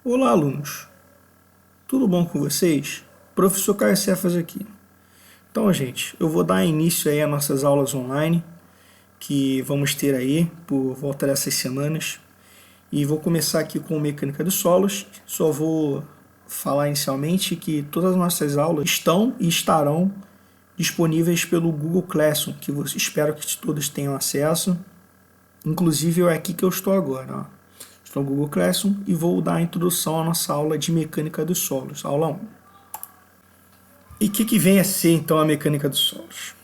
Olá, alunos! Tudo bom com vocês? Professor Caio Cefas aqui. Então, gente, eu vou dar início aí às nossas aulas online, que vamos ter aí por volta dessas semanas. E vou começar aqui com mecânica dos solos. Só vou falar inicialmente que todas as nossas aulas estão e estarão disponíveis pelo Google Classroom, que eu espero que todos tenham acesso. Inclusive é aqui que eu estou agora, ó. Estou no Google Classroom e vou dar a introdução à nossa aula de mecânica dos solos, aula 1. E o que vem a ser então a mecânica dos solos?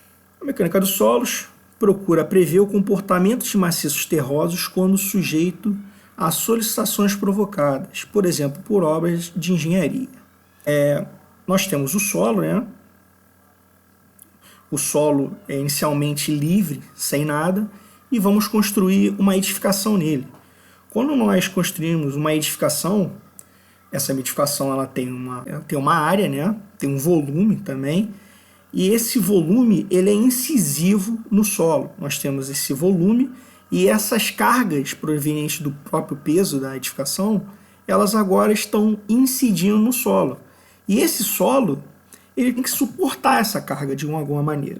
A mecânica dos solos procura prever o comportamento de maciços terrosos quando sujeito a solicitações provocadas, por exemplo, por obras de engenharia. Nós temos o solo, né? O solo é inicialmente livre, sem nada, e vamos construir uma edificação nele. Quando nós construímos uma edificação, essa edificação ela tem uma área, né? Tem um volume também, e esse volume ele é incisivo no solo. Nós temos esse volume e essas cargas provenientes do próprio peso da edificação, elas agora estão incidindo no solo. E esse solo ele tem que suportar essa carga de alguma maneira.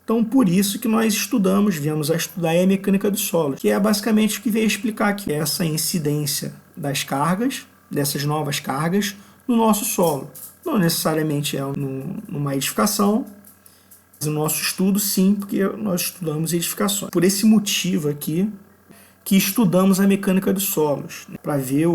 Então, por isso que nós viemos a estudar a mecânica dos solos, que é basicamente o que veio explicar aqui, essa incidência das cargas, dessas novas cargas, no nosso solo. Não necessariamente é numa edificação, mas no nosso estudo sim, porque nós estudamos edificações. Por esse motivo aqui, que estudamos a mecânica dos solos, né, para ver,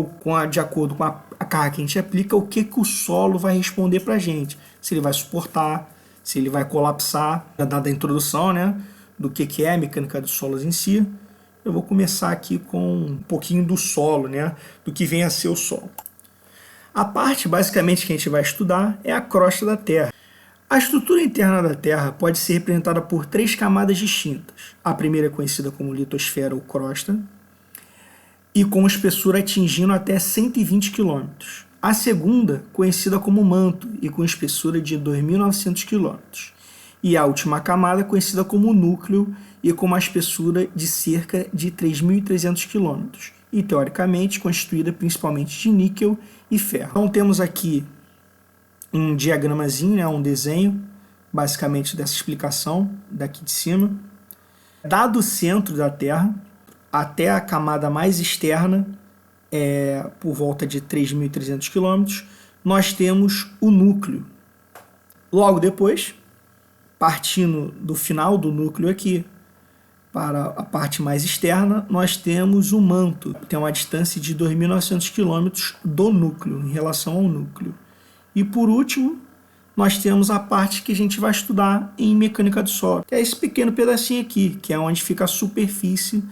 de acordo com a carga que a gente aplica, o que o solo vai responder para a gente. Se ele vai suportar, se ele vai colapsar, dada a introdução, né, do que é a mecânica dos solos em si. Eu vou começar aqui com um pouquinho do solo, né, do que vem a ser o solo. A parte basicamente que a gente vai estudar é a crosta da Terra. A estrutura interna da Terra pode ser representada por 3 camadas distintas. A primeira é conhecida como litosfera ou crosta, e com espessura atingindo até 120 km. A segunda, conhecida como manto, e com espessura de 2.900 km. E a última camada, conhecida como núcleo, e com uma espessura de cerca de 3.300 km. E, teoricamente, constituída principalmente de níquel e ferro. Então, temos aqui um diagramazinho, né, um desenho, basicamente dessa explicação, daqui de cima. Dado o centro da Terra, até a camada mais externa, por volta de 3.300 km, nós temos o núcleo. Logo depois, partindo do final do núcleo aqui, para a parte mais externa, nós temos o manto, tem uma distância de 2.900 km do núcleo, em relação ao núcleo. E por último, nós temos a parte que a gente vai estudar em mecânica do solo, que é esse pequeno pedacinho aqui, que é onde fica a superfície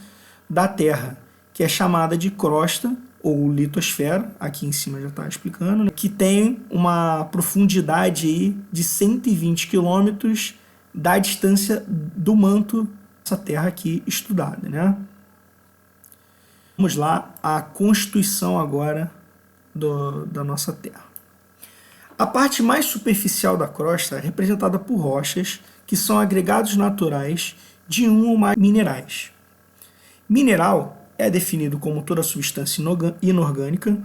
da Terra, que é chamada de crosta, ou litosfera, aqui em cima já está explicando, né, que tem uma profundidade aí de 120 km da distância do manto dessa Terra aqui estudada, né? Vamos lá, a constituição agora da nossa Terra. A parte mais superficial da crosta é representada por rochas, que são agregados naturais de um ou mais minerais. Mineral é definido como toda substância inorgânica,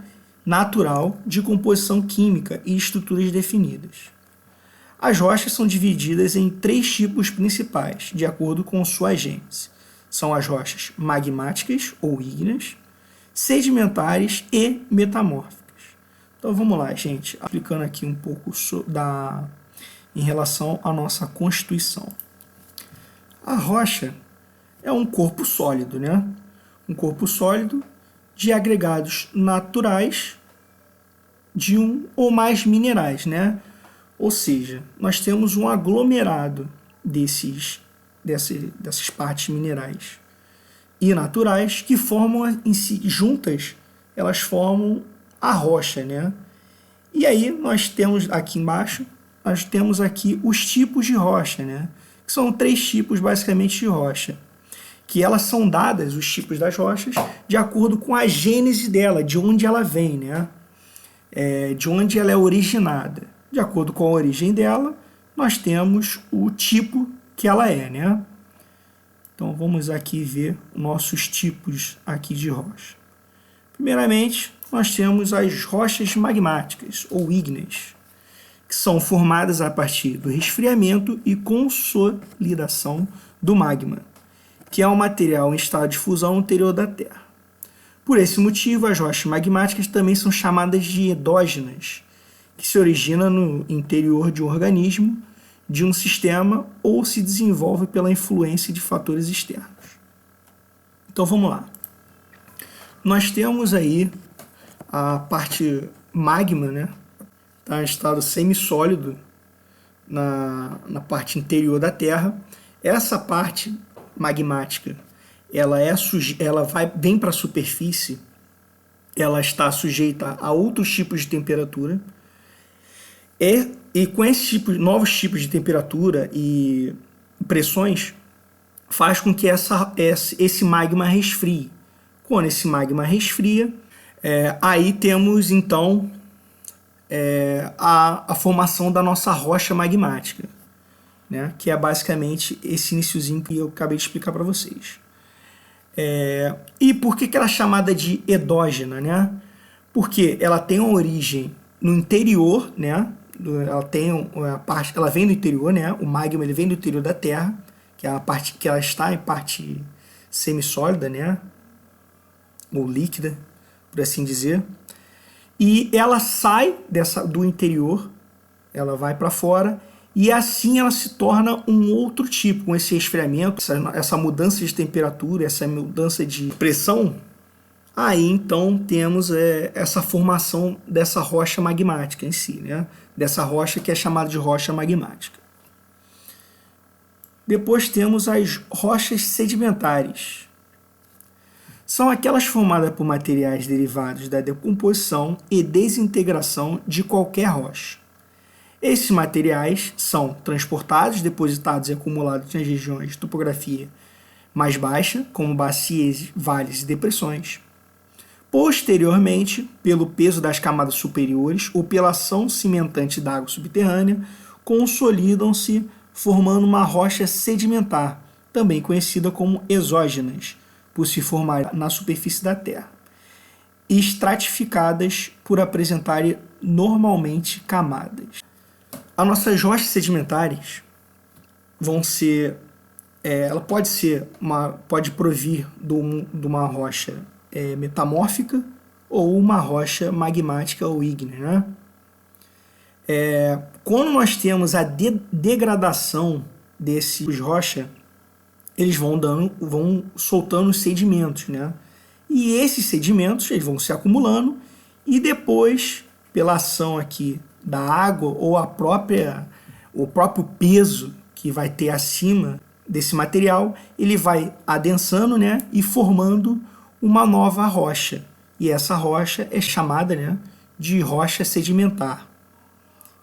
natural, de composição química e estruturas definidas. As rochas são divididas em 3 tipos principais, de acordo com sua gênese. São as rochas magmáticas, ou ígneas, sedimentares e metamórficas. Então vamos lá, gente, aplicando aqui um pouco em relação à nossa constituição. A rocha é um corpo sólido, né? Um corpo sólido de agregados naturais de um ou mais minerais, né? Ou seja, nós temos um aglomerado dessas partes minerais e naturais que formam em si, juntas, elas formam a rocha, né? E aí nós temos aqui embaixo, nós temos aqui os tipos de rocha, né? Que são 3 tipos basicamente de rocha, que elas são dadas, os tipos das rochas, de acordo com a gênese dela, de onde ela vem, né? De onde ela é originada. De acordo com a origem dela, nós temos o tipo que ela é, né? Então vamos aqui ver nossos tipos aqui de rocha. Primeiramente, nós temos as rochas magmáticas, ou ígneas, que são formadas a partir do resfriamento e consolidação do magma, que é um material em estado de fusão no interior da Terra. Por esse motivo, as rochas magmáticas também são chamadas de endógenas, que se originam no interior de um organismo, de um sistema, ou se desenvolve pela influência de fatores externos. Então vamos lá. Nós temos aí a parte magma, né? Está em estado semissólido na parte interior da Terra. Essa parte magmática, vem para a superfície, ela está sujeita a outros tipos de temperatura, e com esses novos tipos de temperatura e pressões, faz com que esse magma resfrie. Quando esse magma resfria, aí temos então a formação da nossa rocha magmática, né? Que é basicamente esse iniciozinho que eu acabei de explicar para vocês. E por que ela é chamada de endógena, né? Porque ela tem uma origem no interior, né? Ela vem do interior, né? O magma ele vem do interior da Terra, que é a parte que ela está em parte semissólida, né? Ou líquida, por assim dizer. E ela sai do interior, ela vai para fora, e assim ela se torna um outro tipo, com esse resfriamento, essa mudança de temperatura, essa mudança de pressão. Aí então temos essa formação dessa rocha magmática em si, né? Dessa rocha que é chamada de rocha magmática. Depois temos as rochas sedimentares. São aquelas formadas por materiais derivados da decomposição e desintegração de qualquer rocha. Esses materiais são transportados, depositados e acumulados nas regiões de topografia mais baixa, como bacias, vales e depressões. Posteriormente, pelo peso das camadas superiores ou pela ação cimentante da água subterrânea, consolidam-se formando uma rocha sedimentar, também conhecida como exógenas, por se formar na superfície da Terra, e estratificadas por apresentarem normalmente camadas. As nossas rochas sedimentares vão ser, ela pode provir de uma rocha metamórfica ou uma rocha magmática ou ígnea, né? Quando nós temos a degradação desses rochas, eles vão soltando os sedimentos, né? E esses sedimentos eles vão se acumulando e depois, pela ação aqui da água ou o próprio peso que vai ter acima desse material, ele vai adensando, né? E formando uma nova rocha. E essa rocha é chamada, né, de rocha sedimentar.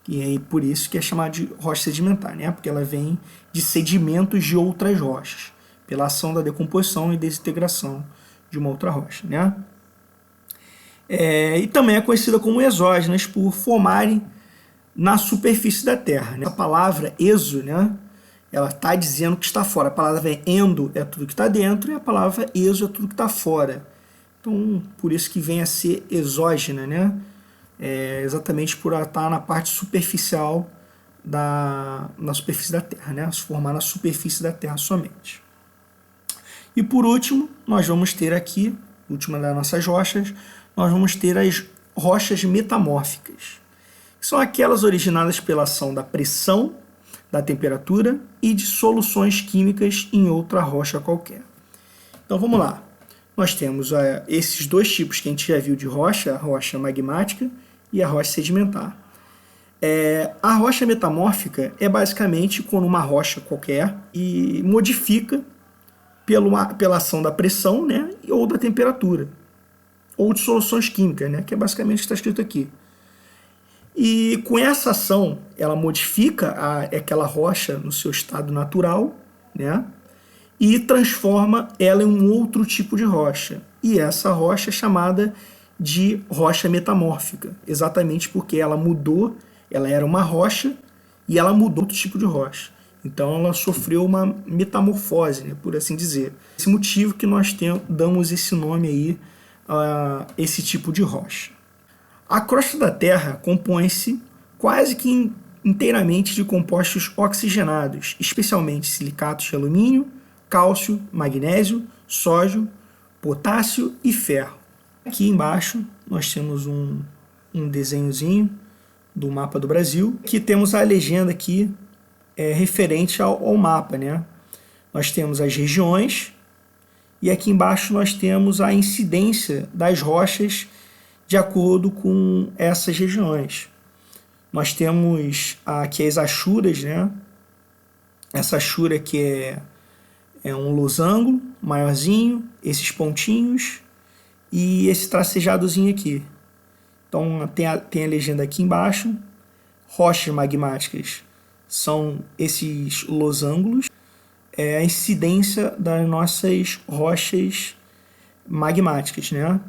E aí por isso que é chamada de rocha sedimentar, né? Porque ela vem de sedimentos de outras rochas, pela ação da decomposição e desintegração de uma outra rocha, né? E também é conhecida como exógenas por formarem na superfície da Terra, né? A palavra exo, né, ela está dizendo que está fora. A palavra endo é tudo que está dentro e a palavra exo é tudo que está fora. Então, por isso que vem a ser exógena, né? Exatamente por ela estar na parte superficial na superfície da Terra, né? Se formar na superfície da Terra somente. E por último, nós vamos ter aqui, última das nossas rochas, nós vamos ter as rochas metamórficas, que são aquelas originadas pela ação da pressão, da temperatura e de soluções químicas em outra rocha qualquer. Então vamos lá. Nós temos esses dois tipos que a gente já viu de rocha, a rocha magmática e a rocha sedimentar. A rocha metamórfica é basicamente quando uma rocha qualquer e modifica pela ação da pressão, né, ou da temperatura, ou de soluções químicas, né, que é basicamente o que está escrito aqui. E com essa ação, ela modifica aquela rocha no seu estado natural, né, e transforma ela em um outro tipo de rocha. E essa rocha é chamada de rocha metamórfica, exatamente porque ela mudou, ela era uma rocha e ela mudou outro tipo de rocha. Então ela sofreu uma metamorfose, né, por assim dizer. Esse motivo que nós damos esse nome aí esse tipo de rocha. A crosta da Terra compõe-se quase que inteiramente de compostos oxigenados, especialmente silicatos de alumínio, cálcio, magnésio, sódio, potássio e ferro. Aqui embaixo nós temos um desenhozinho do mapa do Brasil, que temos a legenda aqui referente ao mapa, né? Nós temos as regiões e aqui embaixo nós temos a incidência das rochas de acordo com essas regiões. Nós temos aqui as achuras, né? Essa achura aqui é um losango maiorzinho, esses pontinhos e esse tracejadozinho aqui. Então tem a legenda aqui embaixo. Rochas magmáticas são esses losangos. É a incidência das nossas rochas magmáticas, né?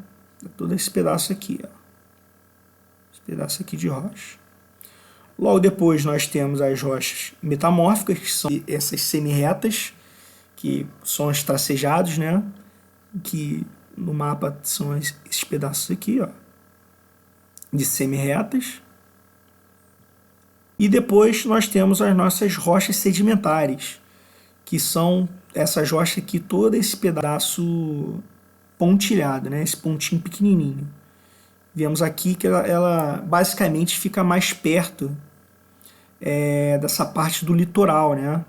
Todo esse pedaço aqui, ó. Esse pedaço aqui de rocha. Logo depois nós temos as rochas metamórficas, que são essas semi-retas, que são os tracejados, né? Que no mapa são esses pedaços aqui, ó, de semi-retas. E depois nós temos as nossas rochas sedimentares, que são essas rochas aqui, todo esse pedaço pontilhado, né? Esse pontinho pequenininho. Vemos aqui que ela basicamente fica mais perto dessa parte do litoral, né?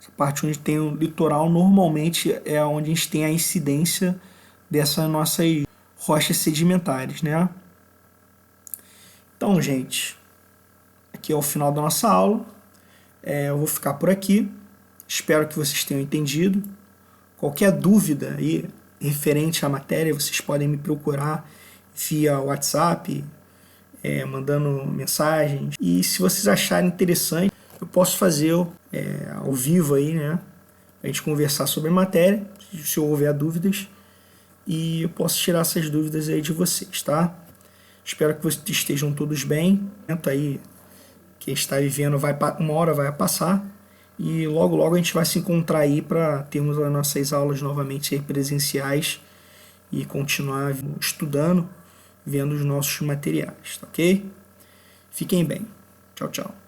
Essa parte onde tem o litoral normalmente é onde a gente tem a incidência dessas nossas rochas sedimentares, né? Então, gente, aqui é o final da nossa aula. Eu vou ficar por aqui. Espero que vocês tenham entendido. Qualquer dúvida aí referente à matéria, vocês podem me procurar via WhatsApp, mandando mensagens. E se vocês acharem interessante, eu posso fazer ao vivo aí, né? A gente conversar sobre a matéria, se houver dúvidas. E eu posso tirar essas dúvidas aí de vocês, tá? Espero que vocês estejam todos bem. Aí que está vivendo, uma hora vai passar. E logo logo a gente vai se encontrar aí para termos as nossas aulas novamente aí presenciais e continuar estudando, vendo os nossos materiais, tá ok? Fiquem bem. Tchau, tchau.